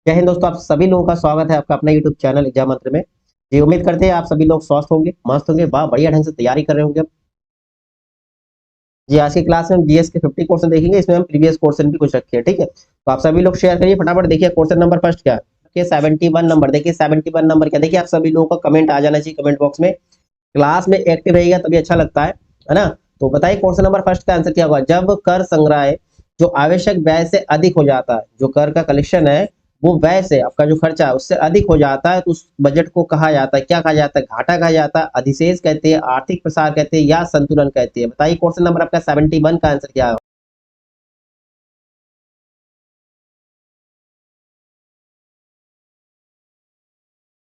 जय हिंद दोस्तों, आप सभी लोगों का स्वागत है आपका अपना यूट्यूब चैनल एग्जाम मंत्र में। जी, उम्मीद करते हैं आप सभी लोग स्वस्थ होंगे, मस्त होंगे, बढ़िया ढंग से तैयारी कर रहे होंगे। जी, आज की क्लास में हम जीएस के 50 क्वेश्चन देखेंगे। इसमें हम प्रीवियस क्वेश्चन भी कुछ रखे हैं, ठीक है। तो आप सभी लोग शेयर करिए फटाफट। देखिए क्वेश्चन नंबर फर्स्ट क्या है, 71 नंबर। देखिए 71 नंबर क्या, देखिए आप सभी लोगों का कमेंट आ जाना चाहिए कमेंट बॉक्स में। क्लास में एक्टिव रहेगा तभी अच्छा लगता है ना। तो बताइए क्वेश्चन नंबर फर्स्ट का आंसर क्या होगा। जब कर संग्रह जो आवश्यक व्यय से अधिक हो जाता है, जो कर का कलेक्शन है वो व्यय से, आपका जो खर्चा है उससे अधिक हो जाता है, तो उस बजट को कहा जाता है, क्या कहा जाता है, घाटा कहा जाता है, अधिशेष कहते हैं, आर्थिक प्रसार कहते हैं, या संतुलन कहते हैं। बताइए क्वेश्चन नंबर आपका 71 का आंसर क्या है।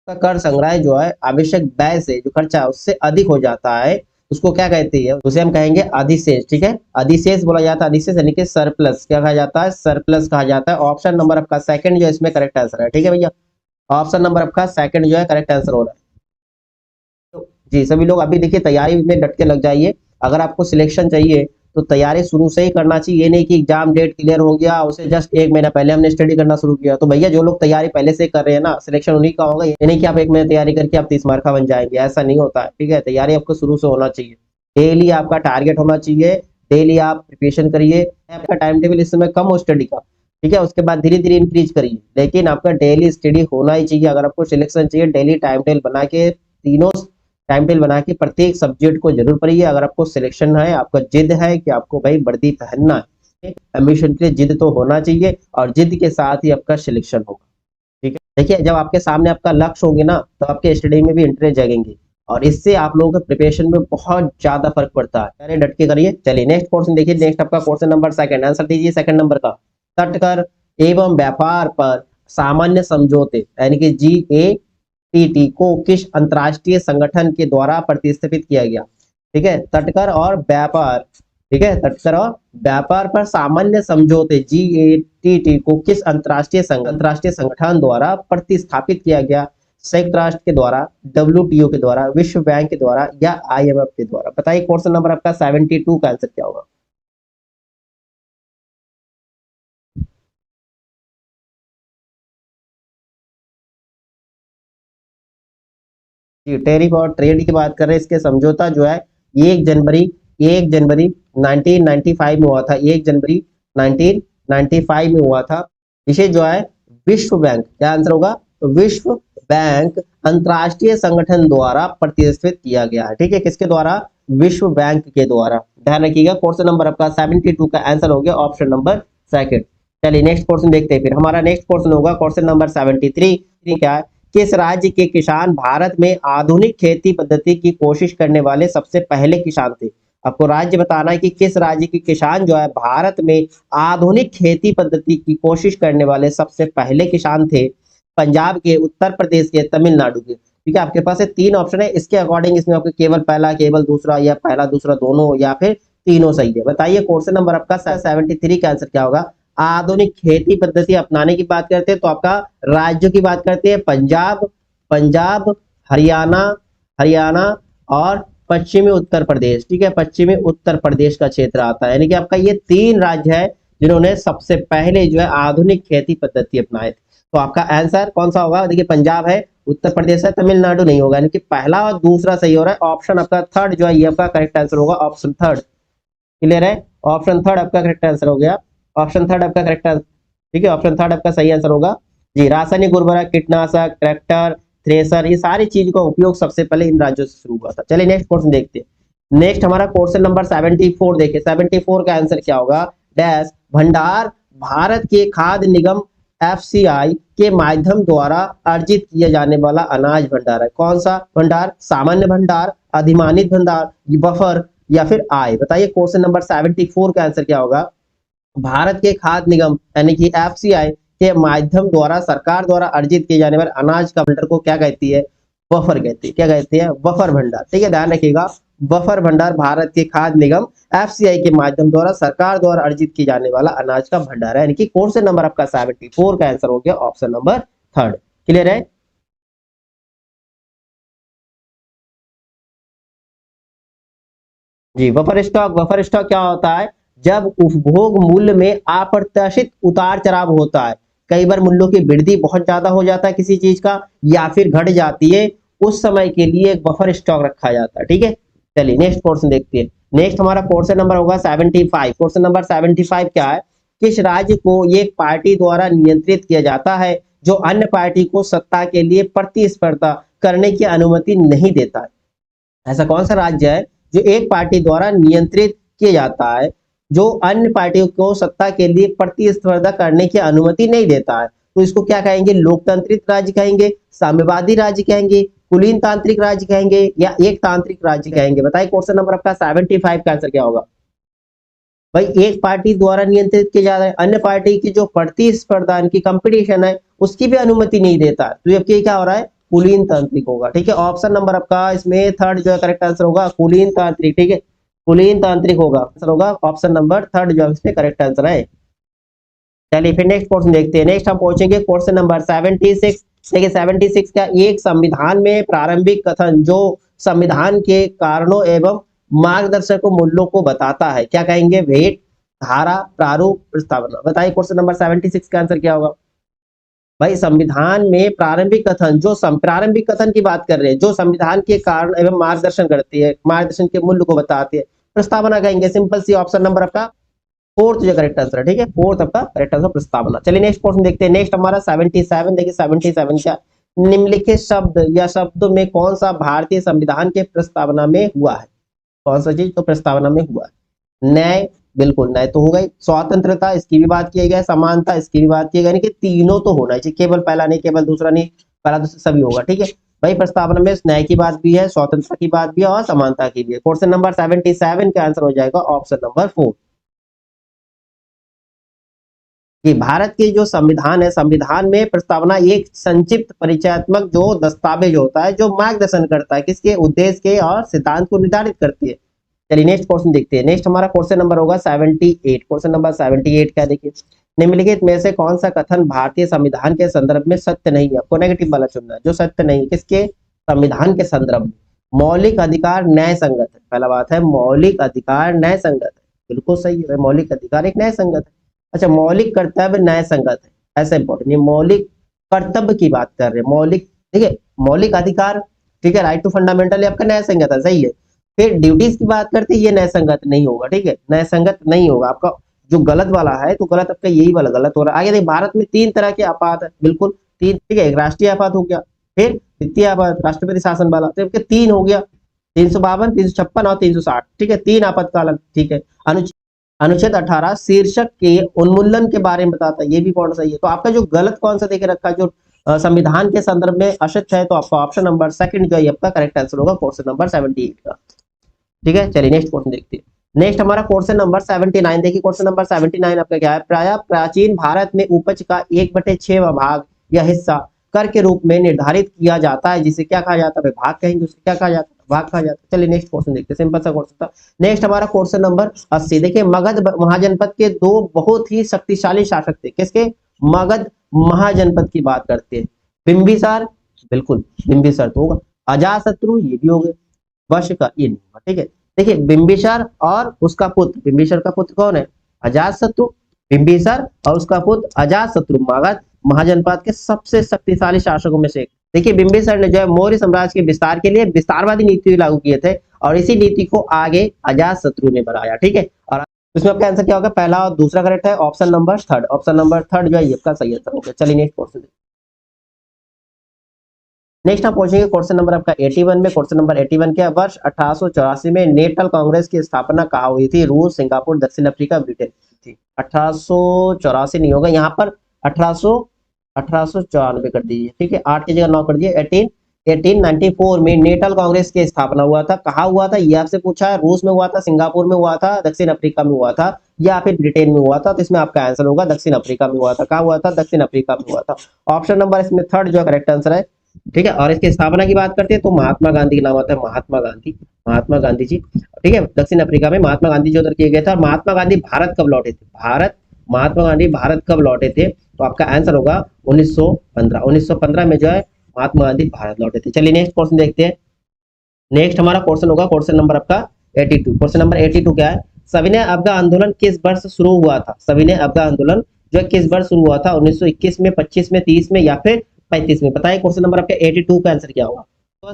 का कर संग्रह जो है आवश्यक व्यय से, जो खर्चा है उससे अधिक हो जाता है, उसको क्या कहते हैं, उसे हम कहेंगे अधिशेष। ठीक है, अधिशेष बोला जाता है, अधिशेष यानी कि सरप्लस, क्या कहा जाता है, सरप्लस कहा जाता है। ऑप्शन नंबर आपका सेकंड जो है इसमें करेक्ट आंसर है। ठीक है भैया, ऑप्शन नंबर आपका सेकंड जो है करेक्ट आंसर हो रहा है। तो जी सभी लोग अभी देखिए तैयारी में डट के लग जाइए। अगर आपको सिलेक्शन चाहिए तो तैयारी शुरू से ही करना चाहिए। ये नहीं कि एग्जाम डेट क्लियर हो गया उसे जस्ट एक महीना पहले हमने स्टडी करना शुरू किया। तो भैया जो लोग तैयारी पहले से कर रहे हैं ना, सिलेक्शन उन्हीं का होगा। ये नहीं कि आप एक महीने तैयारी करके आप 30 मार्का बन जाएंगे, ऐसा नहीं होता है। ठीक है, तैयारी आपको शुरू से होना चाहिए, डेली आपका टारगेट होना चाहिए, डेली आप प्रिपरेशन करिए। आपका टाइम टेबल इस समय कम हो स्टडी का, ठीक है, उसके बाद धीरे धीरे इंक्रीज करिए, लेकिन आपका डेली स्टडी होना ही चाहिए। अगर आपको सिलेक्शन चाहिए डेली टाइम टेबल बना के, तीनों टाइम टेबल बना के प्रत्येक सब्जेक्ट को जरूर पढ़िए। अगर आपको सिलेक्शन है, आपका जिद है कि आपको भाई वर्दी पहनना है, एडमिशन के लिए जिद तो होना चाहिए, और जिद के साथ ही आपका सिलेक्शन होगा। ठीक है, देखिए जब आपके सामने आपका लक्ष्य होंगे ना, तो आपके स्टडी में भी इंटरेस्ट जगेंगे, और इससे आप लोगों के प्रिपरेशन में बहुत ज्यादा फर्क पड़ता है। अरे डट के करिए। चलिए नेक्स्ट क्वेश्चन देखिए। नेक्स्ट आपका क्वेश्चन नंबर सेकंड, आंसर दीजिए सेकंड नंबर का। तटकर एवं व्यापार पर सामान्य समझौते यानी कि GATT को किस अंतरराष्ट्रीय संगठन के द्वारा प्रतिस्थापित किया गया। ठीक है, तटकर और व्यापार, ठीक है, तटकर और व्यापार पर सामान्य समझौते GATT को किस अंतरराष्ट्रीय संगठन द्वारा प्रतिस्थापित किया गया। संयुक्त राष्ट्र के द्वारा, WTO के द्वारा, विश्व बैंक के द्वारा, या IMF के द्वारा। बताइए क्वेश्चन नंबर आपका 72 का आंसर क्या होगा। जी, टैरिफ और ट्रेड की बात कर रहे हैं। इसके समझौता जो है 1 जनवरी 1 जनवरी 1995 में हुआ था। 1 जनवरी 1995 में हुआ था। इसे जो है विश्व बैंक, क्या आंसर होगा, तो विश्व बैंक अंतरराष्ट्रीय संगठन द्वारा प्रतिष्ठित किया गया है। ठीक है, किसके द्वारा, विश्व बैंक के द्वारा। ध्यान रखिएगा, क्वेश्चन नंबर आपका 72 का आंसर हो गया ऑप्शन नंबर सेकंड। चलिए नेक्स्ट क्वेश्चन देखते हैं। फिर हमारा नेक्स्ट क्वेश्चन होगा क्वेश्चन नंबर 73। क्या है, किस राज्य के किसान भारत में आधुनिक खेती पद्धति की कोशिश करने वाले सबसे पहले किसान थे। आपको राज्य बताना है कि किस राज्य के किसान जो है भारत में आधुनिक खेती पद्धति की कोशिश करने वाले सबसे पहले किसान थे। पंजाब के, उत्तर प्रदेश के, तमिलनाडु के। ठीक है, आपके पास है तीन ऑप्शन है, इसके अकॉर्डिंग इसमें आपको केवल पहला, केवल दूसरा, या पहला दूसरा दोनों, या फिर तीनों सही है। बताइए क्वेश्चन नंबर आपका 73 का आंसर क्या होगा। आधुनिक खेती पद्धति अपनाने की बात करते हैं तो आपका राज्यों की बात करते हैं, पंजाब, पंजाब, हरियाणा, हरियाणा, और पश्चिमी उत्तर प्रदेश। ठीक है, पश्चिमी उत्तर प्रदेश का क्षेत्र आता है, यानी कि आपका ये तीन राज्य है जिन्होंने सबसे पहले जो है आधुनिक खेती पद्धति अपनाए थे। तो आपका आंसर कौन सा होगा, देखिए पंजाब है, उत्तर प्रदेश है, तमिलनाडु नहीं होगा, यानी कि पहला और दूसरा सही हो रहा है। ऑप्शन आपका थर्ड जो है ये आपका करेक्ट आंसर होगा, ऑप्शन थर्ड। क्लियर है, ऑप्शन थर्ड आपका करेक्ट आंसर हो गया। ऑप्शन थर्ड आपका करेक्ट आंसर, ठीक है, ऑप्शन थर्ड आपका सही आंसर होगा। जी, रासायनिक उर्वरक, कीटनाशक, ट्रैक्टर, थ्रेसर, ये सारी चीज का उपयोग सबसे पहले इन राज्यों से शुरू हुआ था। चलिए नेक्स्ट क्वेश्चन देखते हैं। नेक्स्ट हमारा क्वेश्चन नंबर 74 देखिए। 74 का आंसर क्या होगा। डैश भंडार भारत के खाद्य निगम FCI के माध्यम द्वारा अर्जित किया जाने वाला अनाज भंडार है। कौन सा भंडार, सामान्य भंडार, अधिमानित भंडार, बफर, या फिर आय। बताइए क्वेश्चन नंबर 74 का आंसर क्या होगा। भारत के खाद्य निगम यानी कि FCI के माध्यम द्वारा, सरकार द्वारा अर्जित किए जाने वाले अनाज का भंडार को क्या कहती है, बफर कहती है। क्या कहती है, बफर भंडार। ठीक है, ध्यान रखिएगा, बफर भंडार भारत के खाद्य निगम FCI के माध्यम द्वारा, सरकार द्वारा अर्जित किए जाने वाला अनाज का भंडार है। यानी कि क्वेश्चन नंबर आपका 74 का आंसर हो गया ऑप्शन नंबर थर्ड। क्लियर है। जी, बफर स्टॉक, बफर स्टॉक क्या होता है, जब उपभोग मूल्य में अप्रत्याशित उतार चढ़ाव होता है, कई बार मूल्यों की वृद्धि बहुत ज्यादा हो जाता है किसी चीज का, या फिर घट जाती है, उस समय के लिए एक बफर स्टॉक रखा जाता है। ठीक है, चलिए नेक्स्ट क्वेश्चन देखते हैं। नेक्स्ट हमारा क्वेश्चन नंबर होगा 75। क्वेश्चन नंबर 75 क्या है? किस राज्य को एक पार्टी द्वारा नियंत्रित किया जाता है जो अन्य पार्टी को सत्ता के लिए प्रतिस्पर्धा करने की अनुमति नहीं देता है? ऐसा कौन सा राज्य है जो एक पार्टी द्वारा नियंत्रित किया जाता है जो अन्य पार्टियों को सत्ता के लिए प्रतिस्पर्धा करने की अनुमति नहीं देता है? तो इसको क्या कहेंगे? लोकतांत्रिक राज्य कहेंगे, साम्यवादी राज्य कहेंगे, कुलीन तांत्रिक राज्य कहेंगे, या एक तांत्रिक राज्य कहेंगे? बताइए क्वेश्चन नंबर आपका 75 का आंसर क्या होगा? भाई एक पार्टी द्वारा नियंत्रित किया जा रहा है, अन्य पार्टी की जो प्रतिस्पर्धा की कंपटीशन है उसकी भी अनुमति नहीं देता, तो ये क्या हो रहा है? कुलीन तांत्रिक होगा। ठीक है, ऑप्शन नंबर आपका इसमें थर्ड जो है करेक्ट आंसर होगा कुलीन तांत्रिक। ठीक है, कुलीन तांत्रिक होगा, आंसर होगा ऑप्शन नंबर थर्ड जो इसमें करेक्ट आंसर है। चलिए फिर नेक्स्ट क्वेश्चन देखते हैं। नेक्स्ट हम पहुंचेंगे क्वेश्चन नंबर 76। देखिए 76 का, एक संविधान में प्रारंभिक कथन जो संविधान के कारणों एवं मार्गदर्शक मूल्यों को बताता है, क्या कहेंगे? भेद, धारा, प्रारूप, प्रस्तावना। बताइए क्वेश्चन नंबर 76 का आंसर क्या होगा? भाई संविधान में प्रारंभिक कथन, जो प्रारंभिक कथन की बात कर रहे हैं, जो संविधान के कारण एवं मार्गदर्शन करती है, मार्गदर्शन के मूल्य को बताती है, प्रस्तावना कहेंगे। सिंपल सी ऑप्शन नंबर आपका फोर्थ जो करेक्ट आंसर है। ठीक है, फोर्थ आपका करेक्ट आंसर प्रस्तावना। चलिए नेक्स्ट क्वेश्चन देखते हैं। नेक्स्ट हमारा 77। देखिए 77 क्या, निम्नलिखित शब्द या शब्दों में कौन सा भारतीय संविधान के प्रस्तावना में हुआ है? कौन सा चीज तो प्रस्तावना में हुआ है? न्याय, बिल्कुल न्याय तो होगा ही। स्वतंत्रता, इसकी भी बात की गई। समानता, इसकी भी बात की गई। यानी कि तीनों तो होना चाहिए, केवल पहला नहीं, केवल दूसरा नहीं, पहला दूसरा सभी होगा। ठीक है भाई, प्रस्तावना में न्याय की बात भी है, स्वतंत्रता की बात भी है और समानता की भी है। क्वेश्चन नंबर 77 का आंसर हो जाएगा ऑप्शन नंबर 4। कि भारत के जो संविधान है, संविधान में प्रस्तावना एक संक्षिप्त परिचयात्मक जो दस्तावेज होता है जो मार्गदर्शन करता है किसके? उद्देश्य के और सिद्धांत को निर्धारित करती है। चलिए नेक्स्ट क्वेश्चन देखते हैं। नेक्स्ट हमारा क्वेश्चन नंबर होगा 78। क्वेश्चन नंबर 78 क्या, देखिए निम्नलिखित में से कौन सा कथन भारतीय संविधान के संदर्भ में सत्य नहीं है? आपको नेगेटिव वाला चुनना है, जो सत्य नहीं, किसके? संविधान के संदर्भ में। मौलिक अधिकार न्याय संगत है, पहला बात है मौलिक अधिकार न्याय संगत है, बिल्कुल सही है, मौलिक अधिकार एक न्याय संगत है। अच्छा, मौलिक कर्तव्य न्याय संगत है, ऐसा इंपॉर्टेंट, ये मौलिक कर्तव्य की बात कर रहे हैं, मौलिक, ठीक है, मौलिक अधिकार, ठीक है, राइट टू फंडामेंटल आपका न्याय संगत है, सही है। फिर ड्यूटीज की बात करते हैं, ये न्याय संगत नहीं होगा, ठीक है, न्याय संगत नहीं होगा आपका, जो गलत वाला है तो गलत आपका यही वाला गलत हो रहा है। आगे देखिए, भारत में 3 तरह के आपात है, बिल्कुल 3, ठीक है, एक राष्ट्रीय आपात हो गया, फिर द्वितीय आपात राष्ट्रपति शासन वाला, तो 3 हो गया, 352, 356 और 360, ठीक है, 3 आपातकाल, ठीक है। अनुच्छेद 18 शीर्षक के उन्मूलन के बारे में बताता है, ये भी कौन सही है। तो आपका जो गलत कौन सा देखे रखा है, जो संविधान के संदर्भ में असत्य है, तो आपका ऑप्शन नंबर सेकंड जो है आपका करेक्ट आंसर होगा क्वेश्चन नंबर 78 का। ठीक है, चलिए नेक्स्ट क्वेश्चन देखते हैं। नेक्स्ट हमारा क्वेश्चन नंबर 79। देखिए क्वेश्चन नंबर 79 आपका क्या है? प्राय प्राचीन भारत में उपज का 1/6 भाग या हिस्सा कर के रूप में निर्धारित किया जाता है, जिसे क्या कहा जाता है? भाग कहेंगे, उसे क्या कहा जाता है? भाग कहा जाता है। चलिए नेक्स्ट क्वेश्चन देखते हैं, सिंपल सा क्वेश्चन था। नेक्स्ट हमारा क्वेश्चन नंबर 80। देखिए मगध महाजनपद के 2 बहुत ही शक्तिशाली शासक थे, किसके? मगध महाजनपद की बात करते हैं। बिंबिसार, बिल्कुल बिंबिसार तो होगा, अजातशत्रु ये भी हो गए, वश का ये नहीं होगा, ठीक है। देखिए बिंबिसार और उसका पुत्र, बिंबिसार का पुत्र कौन है? अजातशत्रु। बिंबिसार और उसका पुत्र अजातशत्रु मगध महाजनपद के सबसे शक्तिशाली शासकों में से एक। देखिए बिंबिसार ने जो है मौर्य साम्राज्य के विस्तार के लिए विस्तारवादी नीति लागू किए थे और इसी नीति को आगे अजातशत्रु ने बढ़ाया, ठीक है। और इसमें आपका आंसर क्या होगा? पहला और दूसरा करेक्ट है, option number third, option number third जो है ये आपका सही आंसर होगा। चलिए नेक्स्ट क्वेश्चन। नेक्स्ट हम पहुंचेंगे क्वेश्चन नंबर आपका 81 में। क्वेश्चन नंबर 81 क्या? वर्ष 1884 में नेशनल कांग्रेस की स्थापना कहाँ हुई थी? रूस, सिंगापुर, दक्षिण अफ्रीका, ब्रिटेन थी। 1884 नहीं होगा, यहाँ पर 1894 कर दीजिए, ठीक है, 8 की जगह 9 कर दीजिए। 1894 में नेशनल कांग्रेस की स्थापना हुआ था। कहाँ हुआ था ये आपसे पूछा है? रूस में हुआ था, सिंगापुर में हुआ था, दक्षिण अफ्रीका में हुआ था या फिर ब्रिटेन में हुआ था? तो इसमें आपका आंसर होगा दक्षिण अफ्रीका में हुआ था। कहाँ हुआ था? दक्षिण अफ्रीका में हुआ था। ऑप्शन नंबर इसमें थर्ड जो करेक्ट आंसर है, ठीक है। और इसकी स्थापना की बात करते हैं तो महात्मा गांधी का नाम आता है, महात्मा गांधी, महात्मा गांधी जी, ठीक है। दक्षिण अफ्रीका में महात्मा गांधी जो उधर किए गए थे। और महात्मा गांधी भारत कब लौटे थे? महात्मा गांधी भारत कब लौटे थे? तो आपका आंसर होगा 1915। 1915 में जो है महात्मा गांधी भारत लौटे थे। चलिए नेक्स्ट क्वेश्चन देखते हैं। नेक्स्ट हमारा क्वेश्चन होगा क्वेश्चन नंबर आपका 82। क्वेश्चन नंबर 82 क्या है? सविनय अवज्ञा आंदोलन किस वर्ष शुरू हुआ था? सविनय अवज्ञा आंदोलन जो किस वर्ष शुरू हुआ था, 1921 में, 25 में, 30 में या फिर 35 में? बताइए क्वेश्चन नंबर आपका 82 का आंसर क्या होगा। तो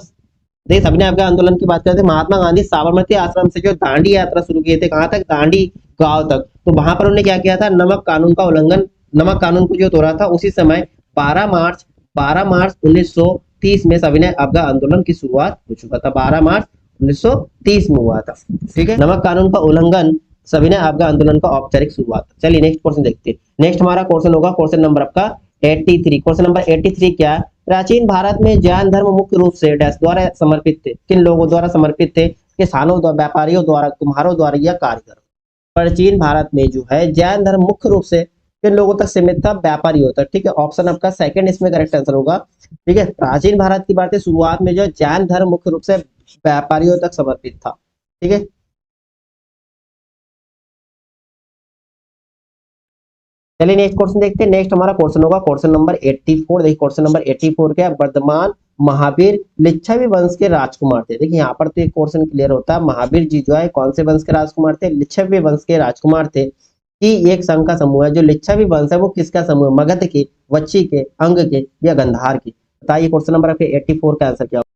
देखिए सभी ने आपके आंदोलन की बात करते हैं, महात्मा गांधी साबरमती आश्रम से जो दांडी यात्रा शुरू किए थे, कहां तक, दांडी गांव तक। तो वहां पर उन्होंने क्या किया था, नमक कानून का उल्लंघन, नमक कानून को जो तोड़ा था। उसी समय 12 मार्च 1930 में सविनय अवज्ञा आंदोलन की शुरुआत हो चुका था। 12 मार्च 1930 में हुआ था। ठीक है, नमक कानून का उल्लंघन, सविनय अवज्ञा आंदोलन का औपचारिक शुरुआत। चलिए नेक्स्ट क्वेश्चन देखते हैं। नेक्स्ट हमारा क्वेश्चन होगा क्वेश्चन नंबर आपका 83। क्वेश्चन नंबर 83 क्या है, प्राचीन भारत में जैन धर्म मुख्य रूप से डैश द्वारा समर्पित थे, किन लोगों द्वारा समर्पित थे, किसानों द्वारा, व्यापारियों द्वारा, कुम्हारों द्वारा या कारीगरों। प्राचीन भारत में जो है जैन धर्म मुख्य रूप से किन लोगों तक सीमित था, व्यापारियों तक। ठीक है, ऑप्शन आपका सेकंड इसमें करेक्ट आंसर होगा। ठीक है, प्राचीन भारत की बात है, शुरुआत में जो जैन धर्म मुख्य रूप से व्यापारियों तक समर्पित था। ठीक है, चलिए नेक्स्ट क्वेश्चन देखते हैं। नेक्स्ट हमारा क्वेश्चन होगा क्वेश्चन नंबर 84। देखिए क्वेश्चन नंबर 84 क्या है, वर्धमान महावीर लिच्छवी वंश के राजकुमार थे। देखिए यहाँ पर तो एक क्वेश्चन क्लियर होता है, महावीर जी जो है कौन से वंश के राजकुमार थे, लिच्छवी वंश के राजकुमार थे। कि एक संघ का समूह है, जो लिच्छवी वंश है वो किसका समूह है, मगध के, वच्छी के, अंग के या गंधार के। बताइए क्वेश्चन नंबर आपके 84 का आंसर क्या होगा।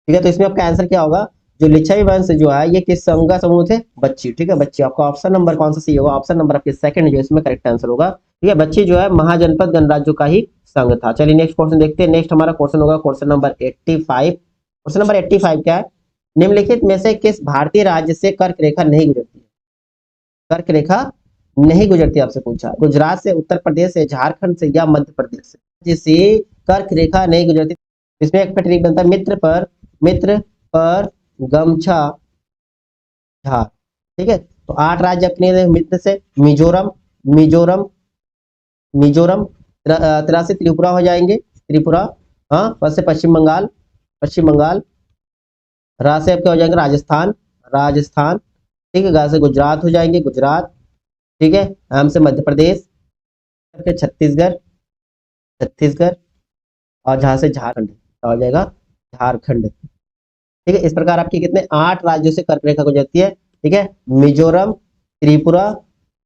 ठीक है, तो इसमें आपका आंसर क्या होगा, जो लिच्छवी वंश जो है ये किस संघ का समूह थे, बच्ची। ठीक है, बच्ची। आपका ऑप्शन नंबर कौन सा सही होगा, ऑप्शन नंबर आपके सेकंड जो इसमें करेक्ट आंसर होगा। ठीक है, बच्ची जो है महाजनपद गणराज्यों का ही संघ था। चलिए नेक्स्ट क्वेश्चन देखते हैं। नेक्स्ट हमारा क्वेश्चन होगा क्वेश्चन नंबर 85। क्वेश्चन नंबर 85 क्या है, निम्नलिखित में से किस भारतीय राज्य से कर्क रेखा नहीं गुजरती है, कर्क रेखा नहीं गुजरती, आपसे पूछा। गुजरात से, उत्तर प्रदेश से, झारखंड से या मध्य प्रदेश से, जिसे कर्क रेखा नहीं गुजरती। इसमें एक ट्रिक बनता है, मित्र पर गमछा झार। ठीक है, तो 8 राज्य अपने मित्र से, मिजोरम, मिजोरम, मिजोरम, 83 त्रिपुरा हो जाएंगे, त्रिपुरा। हाँ, वैसे पश्चिम बंगाल, पश्चिम बंगाल। रा से आपके हो जाएंगे राजस्थान, राजस्थान। ठीक है, गा से गुजरात हो जाएंगे, गुजरात। ठीक है, आम से मध्य प्रदेश, छत्तीसगढ़, छत्तीसगढ़। और जहां से झारखंड हो जाएगा, झारखंड। ठीक है, इस प्रकार आपकी कितने 8 राज्यों से कर्क रेखा गुजरती है। ठीक है, मिजोरम, त्रिपुरा,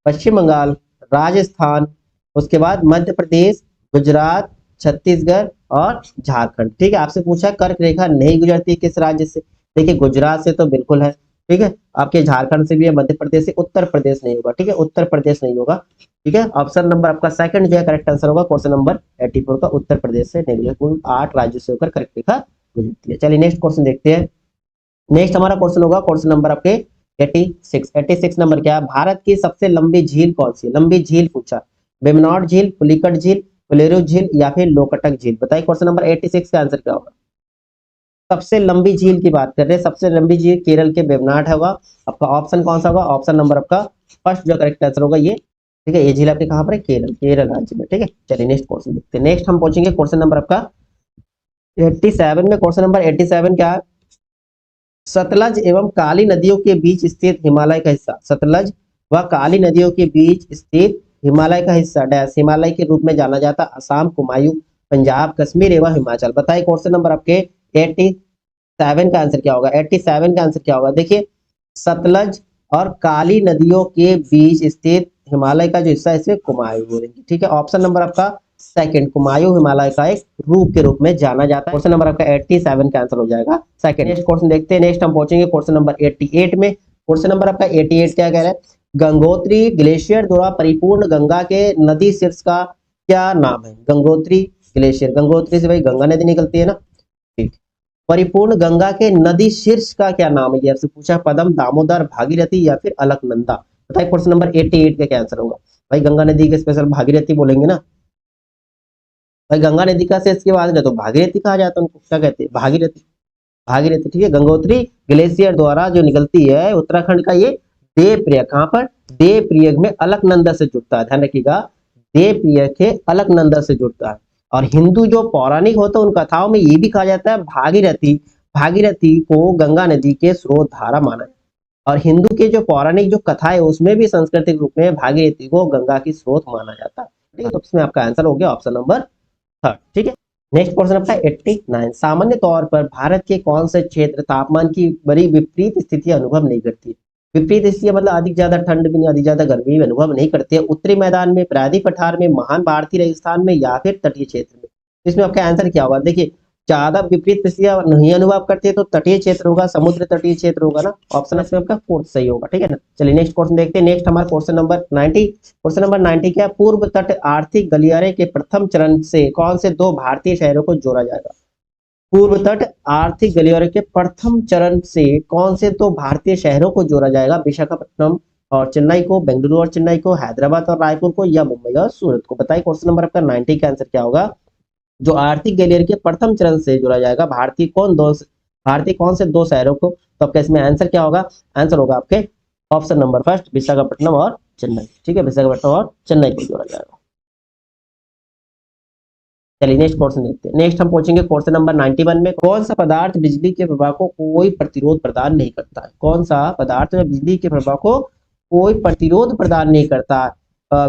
पश्चिम बंगाल, राजस्थान, उसके बाद मध्य प्रदेश, गुजरात, छत्तीसगढ़ और झारखंड। ठीक है, आपसे पूछा कर्क रेखा नहीं गुजरती किस राज्य से। देखिए गुजरात से तो बिल्कुल है। ठीक है, आपके झारखंड से भी है, मध्य प्रदेश से, उत्तर प्रदेश नहीं होगा। ठीक है, उत्तर प्रदेश नहीं होगा। ठीक है, ऑप्शन नंबर आपका सेकंड जो है करेक्ट आंसर होगा क्वेश्चन नंबर 84 का, उत्तर प्रदेश से नहीं। कुल 8 राज्यों से होकर कर्क रेखा गुजरती है। चलिए नेक्स्ट क्वेश्चन देखते हैं। नेक्स्ट हमारा क्वेश्चन होगा क्वेश्चन नंबर आपके 86। 86 नंबर क्या है, भारत की सबसे लंबी झील कौन सी है, लंबी झील पूछा। वेमनाड झील, पुलिकट झील, कोलेरू झील या फिर लोकटक झील। बताइए क्वेश्चन नंबर 86 का आंसर क्या होगा। सबसे लंबी झील की बात कर रहे हैं, सबसे लंबी झील केरल के वेमनाड होगा। आपका ऑप्शन कौन सा होगा, ऑप्शन नंबर आपका फर्स्ट जो करेक्ट आंसर होगा ये। ठीक है, ये झील आपके कहां पर है, केरल, केरल राज्य में। ठीक है, चलिए नेक्स्ट क्वेश्चन देखते हैं। नेक्स्ट हम पहुंचेंगे क्वेश्चन नंबर आपका 87 में। क्वेश्चन नंबर 87 क्या है, सतलज एवं काली नदियों के बीच स्थित हिमालय का हिस्सा, सतलज व काली नदियों के बीच स्थित हिमालय का हिस्सा डैश हिमालय के रूप में जाना जाता, असम, कुमायूं, पंजाब, कश्मीर एवं हिमाचल। बताइए क्वेश्चन नंबर आपके 87 का आंसर क्या होगा। 87 का आंसर क्या होगा, देखिए सतलज और काली नदियों के बीच स्थित हिमालय का जो हिस्सा है इसे कुमायूं बोलेंगे। ठीक है, ऑप्शन नंबर आपका सेकंड, कुमायूं हिमालय का एक रूप के रूप में जाना जाता है। क्वेश्चन नंबर आपका 87 का आंसर हो जाएगा सेकंड। नेक्स्ट क्वेश्चन देखते हैं। नेक्स्ट हम पहुंचेंगे क्वेश्चन नंबर 88 में। क्वेश्चन नंबर आपका 88 क्या कह रहा है, गंगोत्री ग्लेशियर द्वारा परिपूर्ण गंगा के नदी शीर्ष का क्या नाम है। गंगोत्री ग्लेशियर, गंगोत्री से भाई गंगा नदी निकलती है ना। ठीक, परिपूर्ण गंगा के नदी शीर्ष का क्या नाम है, ये आपसे पूछा। पदम, दामोदर, भागीरथी या फिर अलकनंदा। बताइए क्वेश्चन नंबर 88 का क्या आंसर होगा। भाई गंगा नदी के स्पेशल भागीरथी बोलेंगे ना, भाई गंगा नदी का से इसके बाद तो भागीरथी कहा जाता है, उनको क्या कहते हैं, भागीरथी, भागीरथी। ठीक है, गंगोत्री ग्लेशियर द्वारा जो निकलती है उत्तराखंड का ये देवप्रयाग, कहां पर, देवप्रयाग में अलकनंदा से जुड़ता है। ध्यान रखिएगा, देवप्रयाग के अलकनंदा से जुड़ता है। और हिंदू जो पौराणिक होता है उन कथाओं में ये भी कहा जाता है भागीरथी, भागीरथी को गंगा नदी के स्रोत धारा माना है। और हिंदू के जो पौराणिक जो कथा है उसमें भी सांस्कृतिक रूप में भागीरथी को गंगा की स्रोत माना जाता है। ठीक है, तो इसमें आपका आंसर हो गया ऑप्शन नंबर थर्ड। ठीक है, नेक्स्ट क्वेश्चन आपका 89, सामान्य तौर पर भारत के कौन से क्षेत्र तापमान की बड़ी विपरीत स्थिति अनुभव नहीं करती? विपरीत स्थिति मतलब अधिक ज्यादा ठंड भी नहीं, अधिक ज्यादा गर्मी भी अनुभव नहीं करती है। उत्तरी मैदान में, प्रायद्वीप पठार में, महान भारतीय रेगिस्तान में या फिर तटीय क्षेत्र में? इसमें आपका आंसर क्या होगा? देखिए, ज्यादा विपरीत स्थितियां नहीं अनुभव करते हैं तो तटीय क्षेत्र होगा, समुद्र तटीय क्षेत्र होगा ना। ऑप्शन इसमें आपका फोर्थ सही होगा, ठीक है ना। चलिए नेक्स्ट क्वेश्चन देखते हैं। नेक्स्ट हमारा क्वेश्चन नंबर 90। क्वेश्चन नंबर 90 क्या है? पूर्व तट आर्थिक गलियारे के प्रथम चरण से कौन से दो भारतीय शहरों को जोड़ा जाएगा? पूर्व तट आर्थिक गलियारे के प्रथम चरण से कौन से दो भारतीय शहरों को जोड़ा जाएगा? विशाखापट्टनम और चेन्नई को, बेंगलुरु और चेन्नई को, हैदराबाद और रायपुर को, या मुंबई और सूरत को? बताइए क्वेश्चन नंबर आपका 90 का आंसर क्या होगा? जो आर्थिक गलियारे के प्रथम चरण से जोड़ा जाएगा भारतीय कौन से दो शहरों को? तो आपका इसमें आंसर क्या होगा? आंसर होगा आपके ऑप्शन नंबर फर्स्ट, विशाखापट्टनम और चेन्नई, ठीक है, विशाखापट्टनम और चेन्नई को जोड़ा जाएगा। चलिए नेक्स्ट क्वेश्चन देखते हैं। नेक्स्ट हम पूछेंगे क्वेश्चन नंबर 91 में, कौन सा पदार्थ बिजली के प्रवाह को कोई प्रतिरोध प्रदान नहीं करता है? कौन सा पदार्थ बिजली के प्रवाह को कोई प्रतिरोध प्रदान नहीं करता?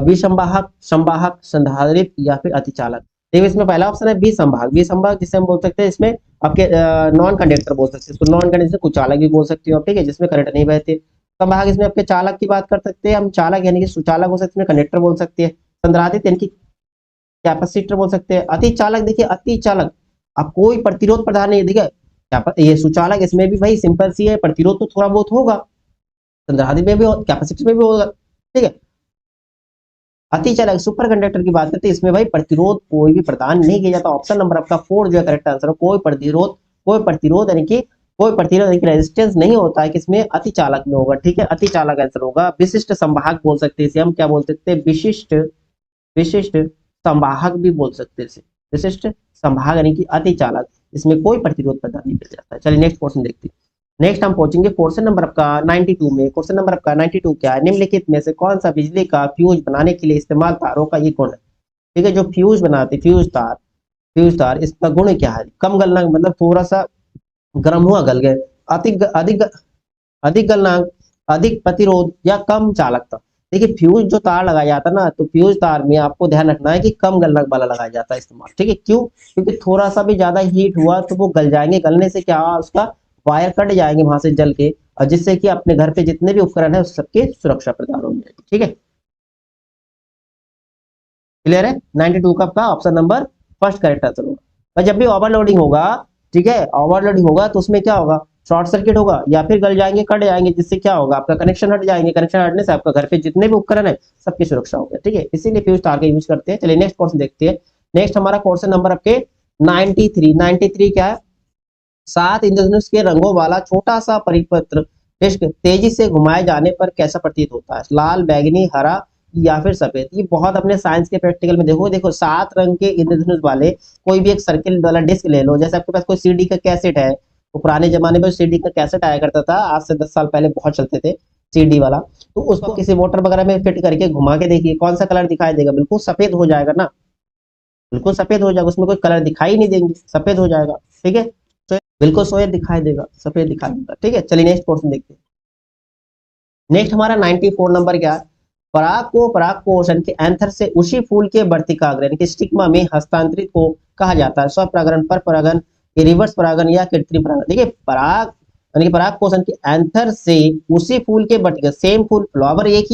विसंवाहक, संवाहक, संधारित्र या फिर अतिचालक? देखिए इसमें पहला ऑप्शन है विसंवाहक। विसंवाहक जिसे हम बोल सकते हैं इसमें आपके नॉन कंडक्टर बोल सकते हैं इसको, नॉन कंडक्टर कुचालक भी बोल सकते हो, ठीक है, जिसमें करंट नहीं बहते। संवाहक इसमें आपके चालक की बात कर सकते हैं हम, चालक यानी कि सुचालक हो सकते हैं, कंडक्टर बोल सकते हैं। संधारित्र यानी कि कैपेसिटर बोल सकते हैं। अति चालक, देखिए अति चालक अब कोई प्रतिरोध प्रदान नहीं, देखिए ये सुचालक इसमें भी भाई सिंपल सी है, प्रतिरोध तो थोड़ा बहुत होगा, संधारित्र में भी, कैपेसिटर में भी होगा, ठीक है। अति चालक सुपर कंडक्टर की बात करते हैं, इसमें भाई प्रतिरोध कोई भी प्रदान नहीं किया जाता। ऑप्शन नंबर आपका 4 जो है करेक्ट आंसर है। कोई प्रतिरोध यानी कि रेजिस्टेंस नहीं होता है किसमें? अति चालक में होगा, ठीक है, अति चालक आंसर होगा। विशिष्ट संवाहक बोल सकते हैं इसे हम, क्या बोल सकते हैं? विशिष्ट विशिष्ट संवाहक भी बोल सकते हैं इसे, विशिष्ट संवाहक यानी कि अति चालक, इसमें कोई प्रतिरोध प्रदान नहीं किया जाता है। चलिए नेक्स्ट क्वेश्चन देखते हैं। नेक्स्ट हम पहुंचेंगे क्वेश्चन नंबर आपका 92 में। क्वेश्चन नंबर आपका 92 क्या है? निम्नलिखित में से कौन सा बिजली का फ्यूज बनाने के लिए इस्तेमाल तारों का ये गुण है? ठीक है, जो फ्यूज बनाते, फ्यूज तार इसका गुण क्या है? कम गलना, मतलब थोड़ा सा गर्म हुआ गल गए, अधिक अधिक अधिक गलनांक, अधिक प्रतिरोध या कम चालकता? देखिए फ्यूज जो तार लगाया जाता है ना, तो फ्यूज तार में आपको ध्यान रखना है कि कम गलनांक वाला लगाया जाता है इस्तेमाल, ठीक है। क्यों? क्योंकि थोड़ा सा भी ज्यादा हीट हुआ तो वो गल जाएंगे, गलने से क्या हुआ, उसका वायर कट जाएंगे वहां से जल के, और जिससे कि अपने घर पे जितने भी उपकरण है उस सबके सुरक्षा प्रदान हो जाएगी, ठीक है। क्लियर है? 92 का आपका option number first correct answer होगा। और जब भी ओवरलोडिंग होगा, ठीक है, ओवरलोडिंग होगा तो उसमें क्या होगा? शॉर्ट सर्किट होगा या फिर गल जाएंगे, कट जाएंगे, जिससे क्या होगा? आपका कनेक्शन हट जाएंगे, कनेक्शन हटने से आपका घर पे जितने भी उपकरण है सबकी सुरक्षा होगी, ठीक है, इसीलिए फ्यूज तार का यूज करते हैं। चलिए नेक्स्ट क्वेश्चन देखते हैं। नेक्स्ट हमारा क्वेश्चन नंबर आपके 93 क्या है? 7 इंद्रधनुष के रंगों वाला छोटा सा परिपत्र डिस्क तेजी से घुमाए जाने पर कैसा प्रतीत होता है? लाल, बैगनी, हरा या फिर सफेद? ये बहुत अपने साइंस के प्रैक्टिकल में देखो 7 रंग के इंद्रधनुष वाले कोई भी एक सर्किल वाला डिस्क ले लो, जैसे आपके पास कोई सीडी का कैसेट है, वो पुराने जमाने में सीडी का कैसेट आया करता था, आज से 10 साल पहले बहुत चलते थे सीडी वाला, तो उसको किसी मोटर वगैरह में फिट करके घुमा के देखिए कौन सा कलर दिखाई देगा? बिल्कुल सफेद हो जाएगा ना, बिल्कुल सफेद हो जाएगा, उसमें कोई कलर दिखाई नहीं देंगे, सफेद हो जाएगा, ठीक है, बिल्कुल सफेद दिखाई देगा, सफेद दिखाई देगा, ठीक है। चलिए नेक्स्ट क्वेश्चन देखते हैं। नेक्स्ट हमारा 94 नंबर क्या है? परागकोशन के एंथर से उसी फूल के वर्तिकाग्र यानी कि स्टिग्मा में हस्तांतरित को कहा जाता है? स्वपरागण, पर परागण, रिवर्स परागण या कृत्रिम परागण? देखिए पराग यानी कि परागकोशन के एंथर से उसी फूल के वर्तिकाग्र, सेम फूल, फ्लावर एक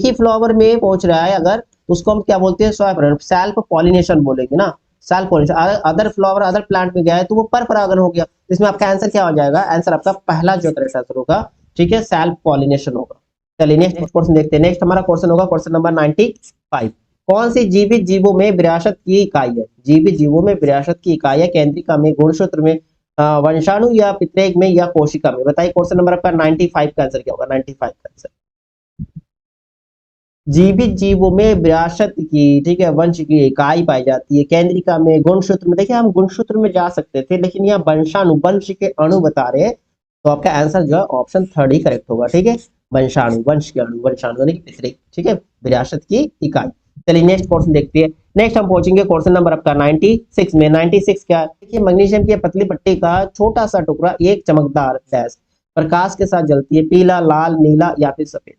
ही फ्लावर में पहुंच रहा है अगर, तो उसको हम क्या बोलते हैं? स्वपरागण, सेल्फ पॉलिनेशन बोलेंगे ना, self pollination. Other flower other plant में गया है तो वो पर परागण हो गया। इसमें आपका आंसर क्या हो जाएगा? आंसर आपका पहला जो करेक्ट आंसर होगा, ठीक है, सेल्फ पॉलिनेशन होगा। चलिए नेक्स्ट क्वेश्चन देखते हैं। नेक्स्ट हमारा क्वेश्चन होगा क्वेश्चन नंबर 95। कौन सी जीवित जीवों में विरासत की इकाई है? जीवित जीवों में विरासत की इकाई है केंद्रिका में, गुणसूत्र में, वंशाणु या पितरेग में या कोशिका में? बताइए क्वेश्चन नंबर आपका 95 का आंसर क्या होगा? 95 का आंसर जीवित जीवों में विरासत की, ठीक है, वंश की इकाई पाई जाती है केंद्रिका में, गुणसूत्र में। देखिए हम गुणसूत्र में जा सकते थे लेकिन यहाँ वंशाणु, वंश के अणु बता रहे हैं, तो आपका आंसर जो है ऑप्शन 3 ही करेक्ट होगा, ठीक है, वंशाणु, वंश के अणु, वंशाणु यानी कि पितृ, ठीक है, विरासत की इकाई। चलिए नेक्स्ट क्वेश्चन देखते हैं। नेक्स्ट हम पहुंचेंगे क्वेश्चन नंबर आपका 96 में। 96 क्या है? देखिए मैग्नीशियम की पतली पट्टी का छोटा सा टुकड़ा एक चमकदार डैश प्रकाश के साथ जलती है, पीला, लाल, नीला या फिर सफेद?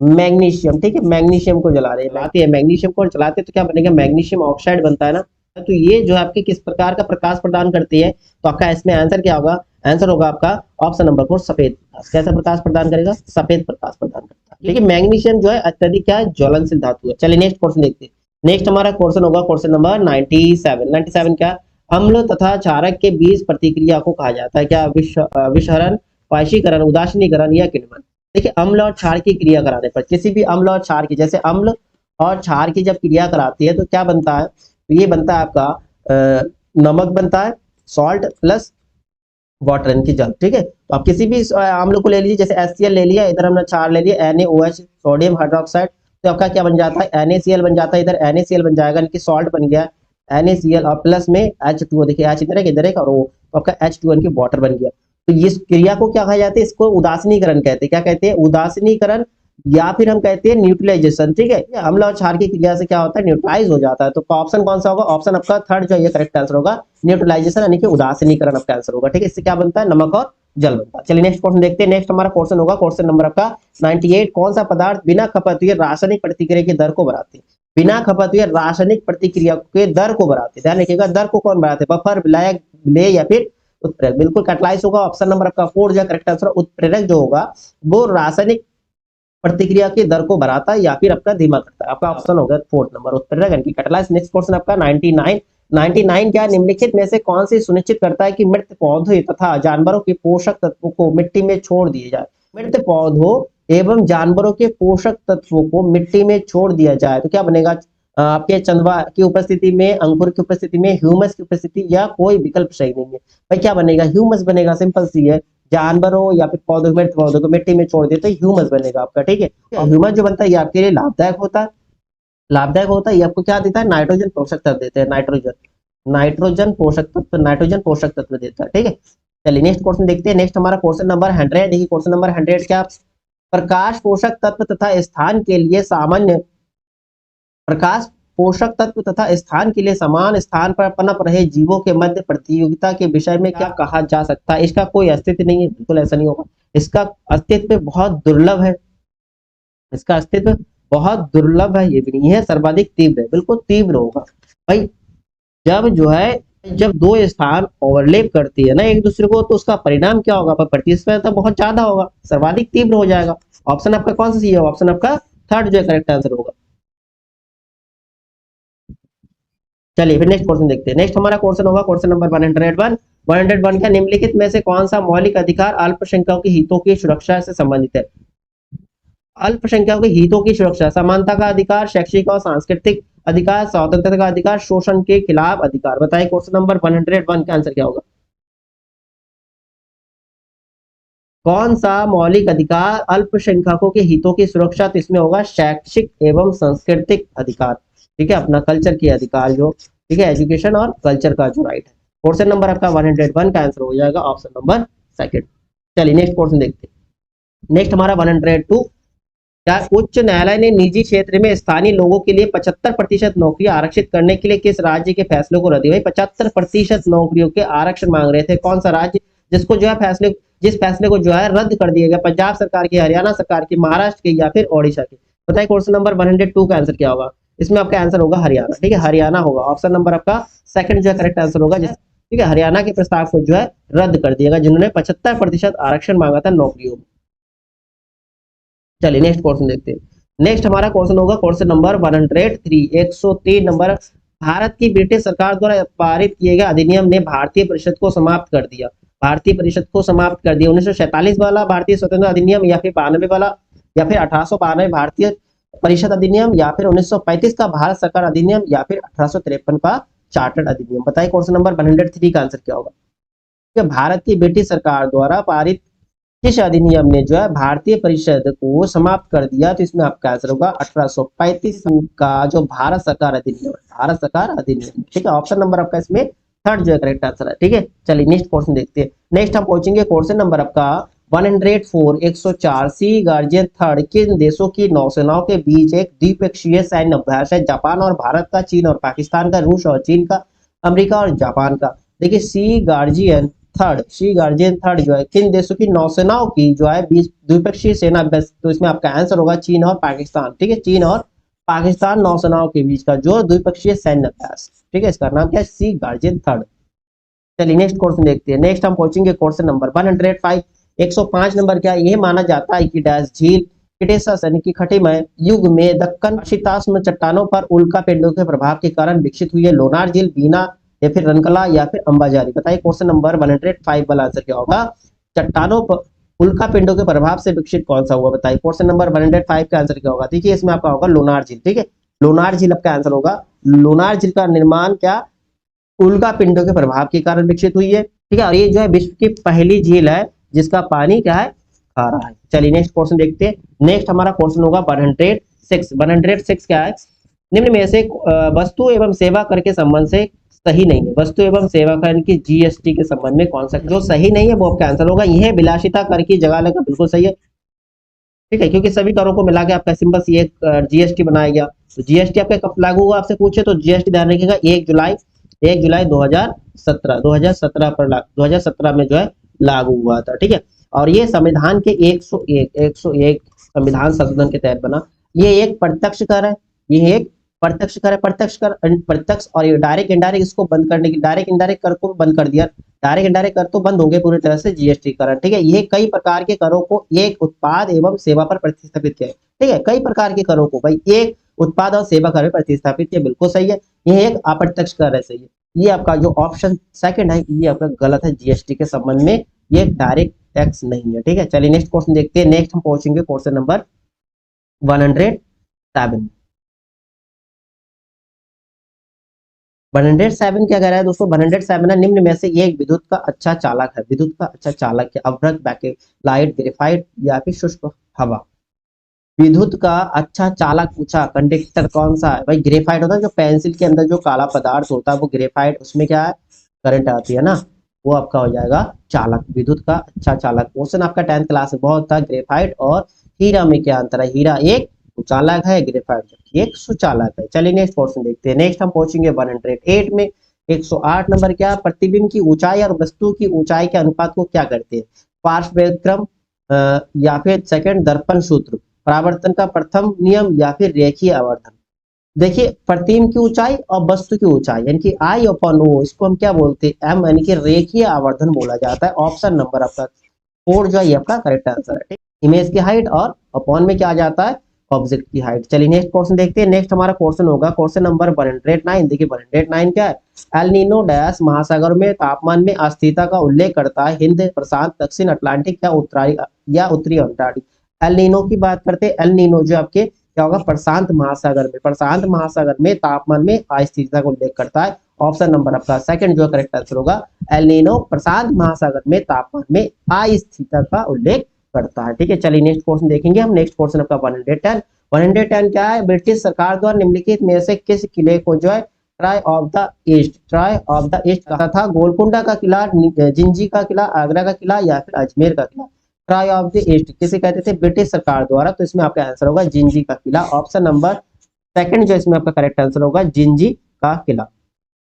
मैग्नीशियम, ठीक है, मैग्नीशियम को जला रहे हैं, मैग्नीशियम को जलाते तो क्या बनेगा? मैग्नीशियम ऑक्साइड बनता है ना, तो ये जो है आपके किस प्रकार का प्रकाश प्रदान करती है, तो आपका इसमें आंसर क्या होगा, आंसर होगा आपका ऑप्शन नंबर 4 सफेद प्रकाश। कैसा प्रकाश प्रदान करेगा, सफेद प्रकाश प्रदान करता है। देखिए मैग्नीशियम जो है अत्यधिक क्या है, ज्वलनशील धातु है। चलिए नेक्स्ट क्वेश्चन देखते हैं। नेक्स्ट हमारा क्वेश्चन होगा क्वेश्चन नंबर 97। क्या, अम्ल तथा क्षारक के बीच प्रतिक्रिया को कहा जाता है क्या, विषहरण, वाष्पीकरण, उदासीनीकरण या किण्वन। देखिए अम्ल और क्षार की क्रिया कराने पर, किसी भी अम्ल और क्षार की, जैसे अम्ल और क्षार की जब क्रिया कराती है तो क्या बनता है, तो ये बनता है आपका नमक बनता है, सॉल्ट प्लस वाटर यानी कि जल। ठीक है, तो आप किसी भी अम्ल को ले लीजिए, जैसे HCl ले लिया, इधर हमने क्षार ले लिया NaOH सोडियम हाइड्रोक्साइड, तो आपका क्या बन जाता है NaCl बन जाता है, इधर NaCl बन जाएगा यानी कि सॉल्ट बन गया NaCl, और प्लस में H2O, देखिए H इधर एक और O, तो आपका H2O यानी कि वाटर बन गया। तो इस क्रिया को क्या कहा जाता है, इसको उदासीनीकरण कहते हैं। क्या कहते हैं, उदासीनीकरण, या फिर हम कहते हैं न्यूट्रलाइजेशन। ठीक है, अम्ल और क्षार की क्रिया से क्या होता है, न्यूट्रलाइज हो जाता है। तो ऑप्शन कौन सा होगा, ऑप्शन आपका थर्ड जो ये करेक्ट आंसर होगा, न्यूट्रलाइजेशन यानी कि उदासीनीकरण आपका आंसर होगा। ठीक है, इससे क्या बनता है, नमक और जल बनता है। चलिए नेक्स्ट क्वेश्चन देखते हैं। नेक्स्ट हमारा क्वेश्चन होगा क्वेश्चन नंबर आपका 98। कौन सा पदार्थ बिना खपत हुए रासायनिक प्रतिक्रिया की दर को बढ़ाते हैं, बिना खपत हुए रासायनिक प्रतिक्रिया के दर को बढ़ाते हैं। ध्यान रखिएगा, दर को कौन बढ़ाते हैं, बफर, विलायक, विलेय या फिर उत्प्रेरक। बिल्कुल कैटालाइज होगा, ऑप्शन नंबर आपका 4 जो करेक्ट आंसर। उत्प्रेरक जो होगा वो रासायनिक प्रतिक्रिया की दर को बढ़ाता है या फिर आपका धीमा करता है। आपका ऑप्शन होगा 4 नंबर, उत्प्रेरक यानी कि कैटालाइज। नेक्स्ट क्वेश्चन आपका 99 क्या, निम्नलिखित में से कौन सी सुनिश्चित करता है कि मृत पौधों तथा जानवरों के पोषक तत्वों को मिट्टी में छोड़ दिए जाए। मृत पौधों एवं जानवरों के पोषक तत्वों को मिट्टी में छोड़ दिया जाए तो क्या बनेगा, आपके चंदवा की उपस्थिति में, अंकुर की उपस्थिति में, ह्यूमस की उपस्थिति, या कोई विकल्प सही नहीं है। भाई क्या बनेगा, ह्यूमस बनेगा, सिंपल सी है। जानवरों या फिर पौधों, मृत पौधों को मिट्टी में छोड़ दिए तो ह्यूमस बनेगा आपका। ठीक है, ह्यूमस जो बनता है ये आपके लिए लाभदायक होता है, लाभदायक होता है। ये आपको क्या देता है, नाइट्रोजन पोषक तत्व देते हैं, नाइट्रोजन पोषक तत्व, नाइट्रोजन पोषक तत्व देता है। ठीक है, चलिए नेक्स्ट क्वेश्चन देखते हैं। नेक्स्ट हमारा क्वेश्चन नंबर 100। देखिए क्वेश्चन नंबर 100 क्या, प्रकाश पोषक तत्व तथा स्थान के लिए सामान्य, प्रकाश पोषक तत्व तथा स्थान के लिए समान स्थान पर पनप रहे जीवों के मध्य प्रतियोगिता के विषय में क्या कहा जा सकता है। इसका कोई अस्तित्व नहीं है, बिल्कुल ऐसा नहीं होगा। इसका अस्तित्व बहुत दुर्लभ है, इसका अस्तित्व बहुत दुर्लभ है, ये भी नहीं है। सर्वाधिक तीव्र है, बिल्कुल तीव्र होगा। भाई जब जो है, जब दो स्थान ओवरलैप करती है ना एक दूसरे को, तो उसका परिणाम क्या होगा, प्रतिस्पर्धा बहुत ज्यादा होगा, सर्वाधिक तीव्र हो जाएगा। ऑप्शन आपका कौन सा सही है, ऑप्शन आपका थर्ड जो करेक्ट आंसर होगा। चलिए फिर नेक्स्ट क्वेश्चन देखते हैं। नेक्स्ट हमारा क्वेश्चन होगा क्वेश्चन नंबर 101 का, निम्नलिखित में से कौन सा मौलिक अधिकार अल्पसंख्यकों के हितों की सुरक्षा से संबंधित है। अल्पसंख्यकों के हितों की सुरक्षा, समानता का अधिकार, शैक्षिक और सांस्कृतिक अधिकार, स्वतंत्रता का अधिकार, शोषण के खिलाफ अधिकार। बताइए क्वेश्चन नंबर 101 का आंसर क्या होगा। कौन सा मौलिक अधिकार अल्पसंख्यकों के हितों की सुरक्षा, तो इसमें होगा शैक्षिक एवं सांस्कृतिक अधिकार। ठीक है, अपना कल्चर के अधिकार जो, ठीक है, एजुकेशन और कल्चर का जो राइट है। क्वेश्चन नंबर आपका 101 का आंसर हो जाएगा ऑप्शन नंबर सेकंड। चलिए नेक्स्ट क्वेश्चन देखते हैं। नेक्स्ट हमारा 102, क्या उच्च न्यायालय ने निजी क्षेत्र में स्थानीय लोगों के लिए 75% नौकरियां आरक्षित करने के लिए किस राज्य के फैसले को रद्द किया। 75% नौकरियों के आरक्षण मांग रहे थे, कौन सा राज्य, जिसको जो है फैसले, जिस फैसले को जो है रद्द कर दिया गया, पंजाब सरकार की, हरियाणा सरकार की, महाराष्ट्र की या फिर ओडिशा की। बताइए क्वेश्चन नंबर 102 का आंसर क्या होगा। इसमें आपका आंसर होगा हरियाणा। ठीक है, हरियाणा होगा, ऑप्शन नंबर आपका सेकंड जो है करेक्ट आंसर होगा। ठीक है, हरियाणा के प्रस्ताव को जो है रद्द कर दिया गया, जिन्होंने 75% आरक्षण मांगा था नौकरियों में। चलिए नेक्स्ट क्वेश्चन देखते हैं। नेक्स्ट हमारा क्वेश्चन होगा क्वेश्चन नंबर 103, 103 नंबर, भारत की ब्रिटिश सरकार द्वारा पारित किए गए अधिनियम ने भारतीय परिषद को समाप्त कर दिया। भारतीय परिषद को समाप्त कर दिया 1947 वाला भारतीय स्वतंत्रता अधिनियम, या फिर 92 वाला, या फिर 1892 भारतीय परिषद अधिनियम, या फिर 1935 का भारत सरकार अधिनियम, या फिर 1853 का चार्टर्ड अधिनियम। बताइए क्वेश्चन नंबर 103 का आंसर क्या होगा। भारत की ब्रिटिश सरकार द्वारा पारित किस अधिनियम ने जो है भारतीय परिषद को समाप्त कर दिया, तो इसमें आपका आंसर होगा 1835 का जो भारत सरकार अधिनियम, भारत सरकार अधिनियम। ठीक है, ऑप्शन नंबर आपका इसमें थर्ड जो है करेक्ट आंसर है। ठीक है, चलिए नेक्स्ट क्वेश्चन देखते हैं। नेक्स्ट हम पहुंचेंगे क्वेश्चन नंबर आपका 104, 104, सी गार्जियन थर्ड किन देशों की नौसेनाओं के बीच एक द्विपक्षीय सैन्य अभ्यास है। जापान और भारत का, चीन और पाकिस्तान का, रूस और चीन का, अमेरिका और जापान का। देखिए सी गार्जियन थर्ड जो है किन देशों की नौसेनाओं की जो है बीच द्विपक्षीय सेना अभ्यास, तो इसमें आपका आंसर होगा चीन और पाकिस्तान। ठीक है, चीन और पाकिस्तान नौसेनाओं के बीच का जो द्विपक्षीय सैन्य अभ्यास, ठीक है, इसका नाम क्या है, सी गार्जियन थर्ड। चलिए नेक्स्ट क्वेश्चन देखते हैं। नेक्स्ट हम पहुंचेंगे क्वेश्चन नंबर 105। 105 नंबर क्या है, यह माना जाता है कि डैश झील क्रिटेशस यानी कि खटीमय युग में दक्कन शीताश्म चट्टानों पर उल्का पिंडों के प्रभाव के कारण विकसित हुई है। लोनार झील, बीना या फिर रनकला या फिर अंबाजारी। बताइए क्वेश्चन नंबर 105 वाला आंसर क्या होगा। चट्टानों पर उल्का पिंडों के प्रभाव से विकसित कौन सा हुआ, बताइए क्वेश्चन नंबर 105 का आंसर क्या होगा। देखिए इसमें आपका होगा लोनार झील, ठीक है, लोनार झील आपका आंसर होगा। लोनार झील का निर्माण क्या उल्का पिंडों के प्रभाव के कारण विकसित हुई है, ठीक है, और ये जो है विश्व की पहली झील है जिसका पानी क्या है, खारा है। चलिए नेक्स्ट क्वेश्चन देखते हैं। नेक्स्ट हमारा क्वेश्चन होगा 106। 106 क्या है, निम्न में से वस्तु एवं सेवा कर के संबंध से सही नहीं है। वस्तु एवं सेवा कर की जीएसटी के संबंध में कौन सा जो सही नहीं है वो आपका आंसर होगा। यह विलासिता कर की जगह लेगा, बिल्कुल सही है, ठीक है, क्योंकि सभी करों को मिला के आपका सिंपल सी एक जीएसटी बनाया गया। तो जीएसटी आपका कब लागू हुआ आपसे पूछे तो जीएसटी ध्यान रखिएगा 1 जुलाई 2017 पर 2017 में जो है लागू हुआ था, ठीक है। और ये संविधान के 101 संविधान संशोधन के तहत बना। ये एक प्रत्यक्ष कर है, ये एक प्रत्यक्ष कर है। प्रत्यक्ष और ये डायरेक्ट इंडायरेक्ट इसको बंद करने की, डायरेक्ट इंडायरेक्ट कर को बंद कर दिया। डायरेक्ट इंडायरेक्ट कर तो बंद हो गए पूरी तरह से जीएसटी करण, ठीक है। ये कई प्रकार के करों को एक उत्पाद एवं सेवा पर प्रतिस्थापित किया है, ठीक है, कई प्रकार के करों को भाई एक उत्पाद और सेवा कर प्रतिस्थापित किया, बिल्कुल सही है। यह एक अप्रत्यक्ष कर है, सही है। ये आपका जो ऑप्शन सेकंड है ये आपका गलत है, जीएसटी के संबंध में ये डायरेक्ट टैक्स नहीं है, ठीक है। चलिए नेक्स्ट क्वेश्चन देखते हैं। नेक्स्ट हम पहुंचेंगे क्वेश्चन नंबर 107। 107 क्या कह रहा है दोस्तों, 107 है, निम्न में से एक विद्युत का अच्छा चालक है। विद्युत का अच्छा चालक है, अभ्रक, बैकेट, लाइट, ग्रेफाइट या फिर शुष्क हवा। विद्युत का अच्छा चालक पूछा, कंडक्टर कौन सा है भाई, ग्रेफाइट होता है, जो पेंसिल के अंदर जो काला पदार्थ होता है वो ग्रेफाइट, उसमें क्या है करंट आती है ना, वो आपका हो जाएगा चालक, विद्युत का अच्छा चालक। क्वेश्चन आपका 10th क्लास में बहुत था। ग्रेफाइट और हीरा में क्या अंतर है, हीरा एक उचालक है, ग्रेफाइट एक सुचालक है। चलिए नेक्स्ट क्वेश्चन देखते हैं। नेक्स्ट हम पहुंचेंगे 108 में। 108 नंबर क्या, प्रतिबिंब की ऊंचाई और वस्तु की ऊंचाई के अनुपात को क्या करते हैं, पार्श्वक्रम या फिर सेकंड दर्पण सूत्र, परावर्तन का प्रथम नियम या फिर रेखीय आवर्धन। देखिए प्रतिबिंब की ऊंचाई और वस्तु की ऊंचाई यानी कि आई अपॉन ओ, इसको हम क्या बोलते हैं, एम, यानी कि रेखीय आवर्धन बोला जाता है। ऑप्शन नंबर आपका 4 जो है ये आपका करेक्ट आंसर है। इमेज की हाइट और अपॉन में क्या आ जाता है, ऑब्जेक्ट की हाइट। चलिए नेक्स्ट क्वेश्चन देखते हैं। नेक्स्ट हमारा क्वेश्चन होगा क्वेश्चन नंबर 109। देखिए 109 क्या है, एल नीनो डैश महासागर में तापमान में अस्थिरता का उल्लेख करता है। हिंद, प्रशांत, दक्षिण अटलांटिक या उत्तरी अंटार्कटिक। एल नीनो की बात करते हैं, एल नीनो जो आपके क्या होगा, प्रशांत महासागर में, प्रशांत महासागर में तापमान में अस्थिरता का उल्लेख करता है। ऑप्शन नंबर आपका सेकंड जो करेक्ट आंसर होगा, एल नीनो प्रशांत महासागर में तापमान में अस्थिरता का उल्लेख करता है, ठीक है। चलिए नेक्स्ट क्वेश्चन देखेंगे हम। नेक्स्ट क्वेश्चन आपका 110। 110 क्या है, ब्रिटिश सरकार द्वारा निम्नलिखित में से किस किले को जो है ट्राई ऑफ द ईस्ट कहा था। गोलकुंडा का किला, जिंजी का किला, आगरा का किला या फिर अजमेर का किला। ट्राई ऑफ द ईस्ट किसे कहते थे, ब्रिटिश सरकार द्वारा, तो इसमें आपका आंसर होगा जिंजी का किला। ऑप्शन नंबर सेकंड जो इसमें आपका करेक्ट आंसर होगा जिंजी का किला।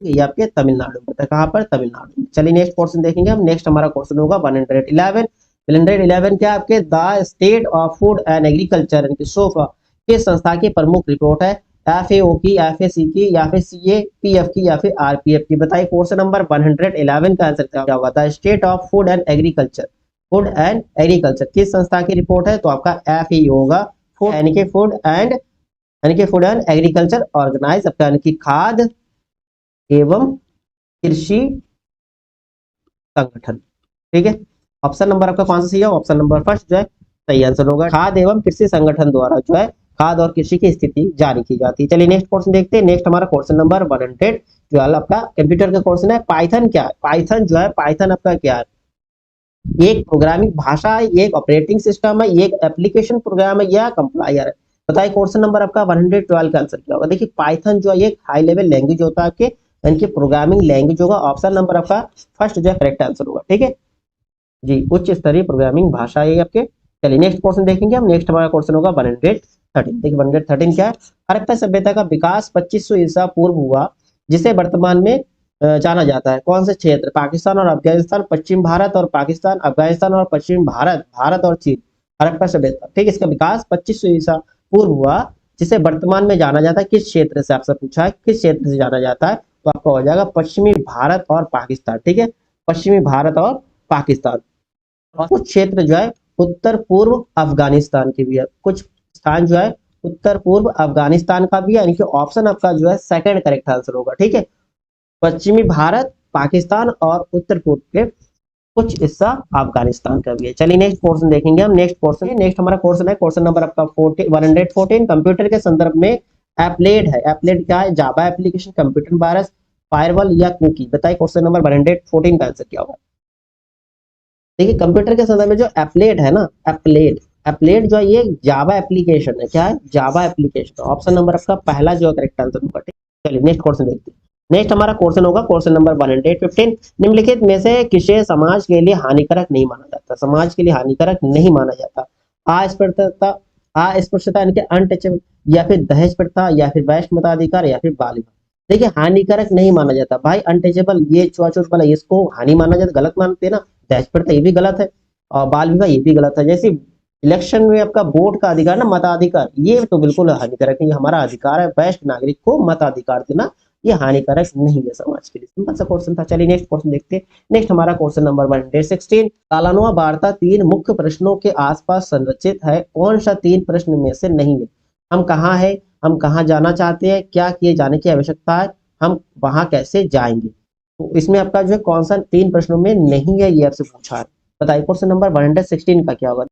ये आपके तमिलनाडु में, कहां पर, तमिलनाडु में। चलिए नेक्स्ट क्वेश्चन देखेंगे हम। नेक्स्ट हमारा क्वेश्चन होगा 111। 111 क्या आपके, the state of food and agriculture यानी कि सोफा किस संस्था की प्रमुख रिपोर्ट है, FAO की, FAC की या फिर CAPF की या फिर RPF की। बताइए क्वेश्चन नंबर 111 का आंसर क्या होगा। The state of food and agriculture किस संस्था की रिपोर्ट है, तो आपका FAO होगा, फूड यानी कि फूड एंड एग्रीकल्चर ऑर्गेनाइज, आपका यानी कि खाद्य एवं कृषि संगठन, ठीक है। ऑप्शन नंबर आपका कौन सा सही है, ऑप्शन नंबर फर्स्ट जो है सही आंसर होगा। खाद्य एवं कृषि संगठन द्वारा जो है खाद्य और कृषि की स्थिति जारी की जाती है। चलिए नेक्स्ट क्वेश्चन देखते हैं। नेक्स्ट हमारा क्वेश्चन नंबर 112 आपका कंप्यूटर का क्वेश्चन है। पाइथन क्या है, पाइथन जो है, पाइथन आपका क्या है, एक प्रोग्रामिंग भाषा है, एक ऑपरेटिंग सिस्टम है, एक एप्लीकेशन प्रोग्राम है या कंपाइलर है। बताइए क्वेश्चन नंबर आपका 112 का आंसर क्या होगा। देखिए पाइथन जो है एक हाई लेवल लैंग्वेज होता है आपके, यानी कि प्रोग्रामिंग लैंग्वेज होगा। ऑप्शन नंबर आपका फर्स्ट जो है करेक्ट आंसर होगा, ठीक है जी, उच्च स्तरीय प्रोग्रामिंग भाषा है आपके। चलिए नेक्स्ट क्वेश्चन देखेंगे हम। नेक्स्ट हमारा क्वेश्चन होगा 113। देखिए 113 क्या है, हड़प्पा सभ्यता का विकास 2500 ईसा पूर्व हुआ, जिसे वर्तमान में जाना जाता है। कौन से क्षेत्र, पाकिस्तान और अफगानिस्तान, पश्चिम भारत और पाकिस्तान, अफगानिस्तान और पश्चिम भारत, भारत और चीन। हड़प्पा सभ्यता, ठीक है, इसका विकास 2500 ईसा पूर्व हुआ, जिसे वर्तमान में जाना जाता है किस क्षेत्र से, आपसे पूछा है किस क्षेत्र से जाना जाता है, तो आपका हो जाएगा पश्चिमी भारत और पाकिस्तान। ठीक है, पश्चिमी भारत और पाकिस्तान। और कुछ क्षेत्र जो है उत्तर पूर्व अफगानिस्तान के भी है, कुछ स्थान जो है उत्तर पूर्व अफगानिस्तान का भी है, यानी कि ऑप्शन आपका जो है सेकंड करेक्ट आंसर होगा। ठीक है, पश्चिमी भारत, पाकिस्तान और उत्तर पूर्व के कुछ हिस्सा अफगानिस्तान का भी है। चलिए नेक्स्ट पोर्शन देखेंगे हम। नेक्स्ट हमारा क्वेश्चन है, क्वेश्चन नंबर आपका 114। कंप्यूटर के संदर्भ में एप्लेड है, एप्लेड क्या है, Java application, computer virus, firewall या कुकी। बताइए क्वेश्चन नंबर 114 का आंसर क्या होगा। देखिए कंप्यूटर के संदर्भ में जो एप्लेड है ना, एप्लेड एप्लेड जो है ये जावा एप्लीकेशन है। क्या है, जावा एप्लीकेशन। ऑप्शन नंबर आपका पहला जो करेक्ट आंसर होगा। चलिए नेक्स्ट क्वेश्चन देखते हैं। नेक्स्ट हमारा क्वेश्चन होगा क्वेश्चन नंबर 115। निम्नलिखित में से किसे समाज के लिए हानिकारक नहीं माना जाता, समाज के लिए हानिकारक नहीं माना जाता। अस्पृश्यता, अस्पृश्यता यानी कि अनटचेबल, या फिर दहेज प्रथा, या फिर वैश्य मताधिकार, या फिर बाल विवाह। देखिए हानिकारक नहीं माना जाता भाई, अनटचेबल ये छुआछूत वाला इसको हानि माना जाता, गलत मानते हैं ना। दहेज प्रथा ये भी गलत है और बाल विवाह ये भी गलत है। जैसे इलेक्शन में आपका वोट का अधिकार ना, मताधिकार, ये तो बिल्कुल हानिकारक नहीं, हमारा अधिकार है वैश्य नागरिक को मताधिकार देना, ये हानिकारक नहीं है समाज के लिए। सिंपल सा क्वेश्चन था। चलिए नेक्स्ट क्वेश्चन देखते हैं। नेक्स्ट हमारा क्वेश्चन नंबर 116। कालानुआ वार्ता 3 मुख्य प्रश्नों के आसपास संरचित है, कौन सा 3 प्रश्न में से नहीं है। हम कहाँ है, हम कहाँ जाना चाहते हैं, क्या किए जाने की आवश्यकता है, हम वहां कैसे जाएंगे। तो इसमें आपका जो है कौन सा 3 प्रश्नों में नहीं है, ये आपसे पूछा है। बताइए क्वेश्चन नंबर 116 का क्या होगा।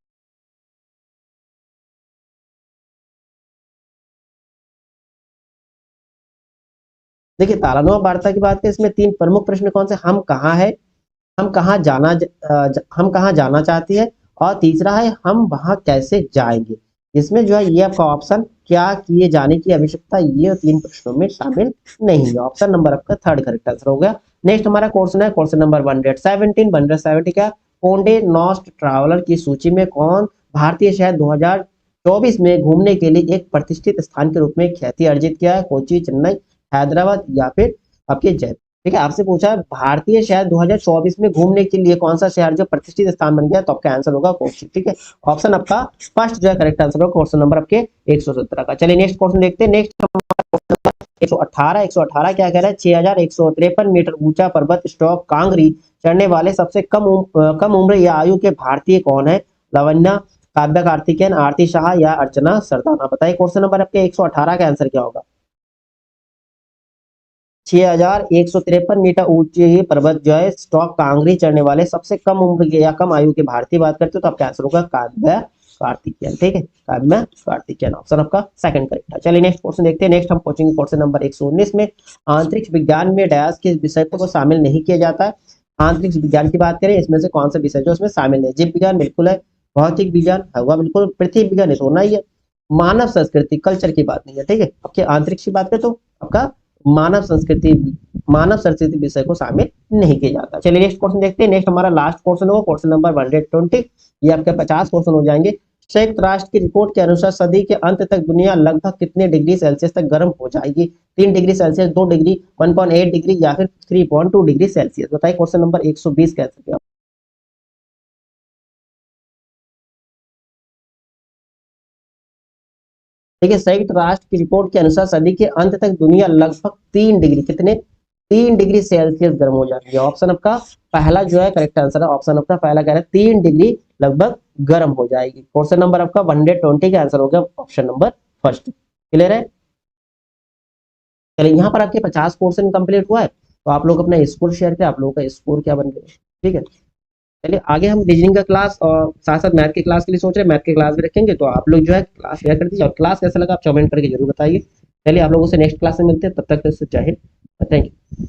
देखिए तालानुआ वार्ता की बात करें, इसमें 3 प्रमुख प्रश्न कौन से, हम कहाँ है, हम कहाँ जाना हम कहाँ जाना चाहते हैं, और तीसरा है हम वहां कैसे जाएंगे। इसमें जो है ये आपका ऑप्शन क्या किए जाने की आवश्यकता, ये 3 प्रश्नों में शामिल नहीं है। ऑप्शन नंबर आपका थर्ड करेक्ट आंसर हो गया। नेक्स्ट हमारा क्वेश्चन है क्वेश्चन नंबर 117। 117 क्या, कोंडे नॉस्ट ट्रैवलर की सूची में कौन भारतीय शहर 2024 में घूमने के लिए एक प्रतिष्ठित स्थान के रूप में ख्याति अर्जित किया है। कोची, चेन्नई, हैदराबाद या फिर आपके जयपुर। ठीक है, आपसे पूछा है भारतीय शहर 2024 में घूमने के लिए कौन सा शहर जो प्रतिष्ठित स्थान बन गया, तो आपका आंसर होगा कोची। ठीक है, ऑप्शन आपका फर्स्ट जो है करेक्ट आंसर होगा, क्वेश्चन नंबर आपके 117 का। चलिए नेक्स्ट क्वेश्चन देखते हैं। नेक्स्ट 118 क्या कह रहा है, 6153 मीटर ऊंचा पर्वत स्टॉक कांगरी चढ़ने वाले सबसे कम उम्र या आयु के भारतीय कौन है। लावण्या, काव्या कार्तिकेयन, आरती शाह या अर्चना सरदाना। बताइए क्वेश्चन नंबर आपके 118 का आंसर क्या होगा। 6153 मीटर ऊंचे ये पर्वत जो है स्टॉक कांगरी चढ़ने वाले सबसे कम उम्र के या कम आयु के भारतीय बात करते हो, तो आपका आंसर होगा काव्या कार्तिकेयन। ठीक है, काव्या कार्तिकेयन ऑप्शन आपका सेकंड करेक्ट है। चलिए नेक्स्ट क्वेश्चन देखते हैं। नेक्स्ट हम पहुंचेंगे क्वेश्चन नंबर 119 में। अंतरिक्ष विज्ञान में डैश के विषय को शामिल नहीं किया जाता है। अंतरिक्ष विज्ञान की बात करें, इसमें से कौन सा विषय जो इसमें शामिल है। जीव विज्ञान बिल्कुल है, भौतिक विज्ञान होगा बिल्कुल, पृथ्वी विज्ञान तो होना ही है, मानव संस्कृति कल्चर की बात नहीं है। ठीक है, आपके अंतरिक्ष की बात करें तो आपका मानव संस्कृति विषय को शामिल नहीं किया जाता। चलिए नेक्स्ट क्वेश्चन देखते हैं। नेक्स्ट हमारा लास्ट क्वेश्चन होगा क्वेश्चन नंबर 120। ये आपके 50 क्वेश्चन हो जाएंगे। संयुक्त राष्ट्र की रिपोर्ट के अनुसार सदी के अंत तक दुनिया लगभग कितने डिग्री सेल्सियस तक गर्म हो जाएगी। 3 डिग्री सेल्सियस, 2 डिग्री, 1.8 डिग्री या फिर 3.2 डिग्री सेल्सियस। बताइए क्वेश्चन नंबर 120 का आंसर क्या। देखिए संयुक्त राष्ट्र की रिपोर्ट के अनुसार सदी के अंत तक दुनिया लगभग 3 डिग्री, कितने 3 डिग्री सेल्सियस गर्म हो जाएगी। ऑप्शन आपका पहला जो है करेक्ट आंसर है, ऑप्शन आपका पहला कह रहा है 3 डिग्री लगभग गर्म हो जाएगी। क्वेश्चन नंबर आपका 120 का आंसर हो गया ऑप्शन नंबर फर्स्ट। क्लियर है। चलिए यहाँ पर आपके 50 क्वेश्चन कंप्लीट हुआ है, तो आप लोग अपना स्कोर शेयर करें, आप लोगों का स्कोर क्या बन गया। ठीक है, चलिए आगे हम रीजनिंग का क्लास और साथ साथ मैथ के क्लास के लिए सोच रहे हैं, मैथ के क्लास भी रखेंगे, तो आप लोग जो है क्लास शेयर कर दीजिए और क्लास कैसा लगा आप कमेंट करके जरूर बताइए। चलिए आप लोगों से नेक्स्ट क्लास में मिलते हैं, तब तक जय हिंद, थैंक यू।